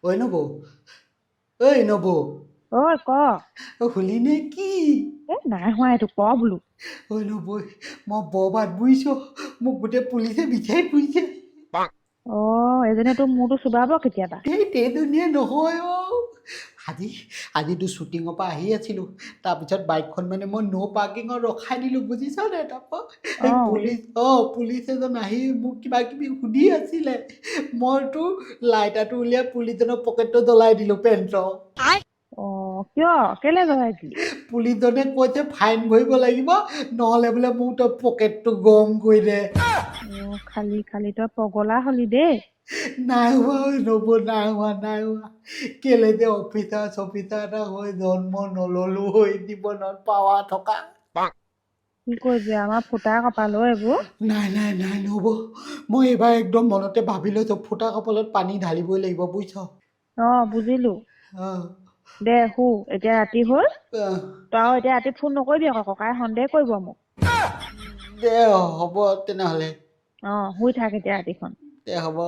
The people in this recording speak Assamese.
ঐ নবৌ ঐ নবৌ ঐ ক শুলি নে কি এ নাই হোৱা এইটো ক বোলো ঐ নবৌ মই বৰবাদ বুজিছ মোক গোটেই পুলিচে বিচাৰি ফুৰিছে অ এজনে তোৰ মূৰটো চুবাব কেতিয়াবা এই দুনীয়া নহয় আজি আজিতো শ্বুটিঙৰ পৰা আহি আছিলোঁ তাৰপিছত বাইকখন মানে মই ন' পাৰ্কিঙত ৰখাই দিলোঁ বুজিছ নাই তাৰপৰা এই অ পুলিচ এজন আহি মোক কিবা কিবি সুধি আছিলে মইতো লাইটাৰটো উলিয়াই পুলিচজনৰ পকেটটো জ্বলাই দিলোঁ পেণ্টৰ অ কিয় কেলে জ্বলাই দিলি পুলিচজনে কৈছে ফাইন ভৰিব লাগিব নহ'লে বোলে মোক তই পকেটটো গৰম কৰি দে অ খালি খালি তই পগলা হলি দেই নাই হোৱা নবৌ নাই হোৱা কেলে যে অফিচাৰ এটা হৈ জন্ম নললো হৈ জীৱনত পাৱা থকা কি কৰিবি আমাৰ ফুটা কপাল অ এইবোৰ নাই নবৌ মই এইবাৰ একদম মনতে ভাবি লৈছোঁ ফুটা কপালত পানী ঢালিবই লাগিব বুজিছ অ বুজিলো অঁ দে শু এতিয়া ৰাতি হ'ল অঁ তই আৰু এতিয়া ৰাতি ফোন নকৰিবি আকৌ ককাই সন্দেহ কৰিব মোক দে হ'ব তেনেহ'লে অ শুই থাক এতিয়া ৰাতিখন দে হ'ব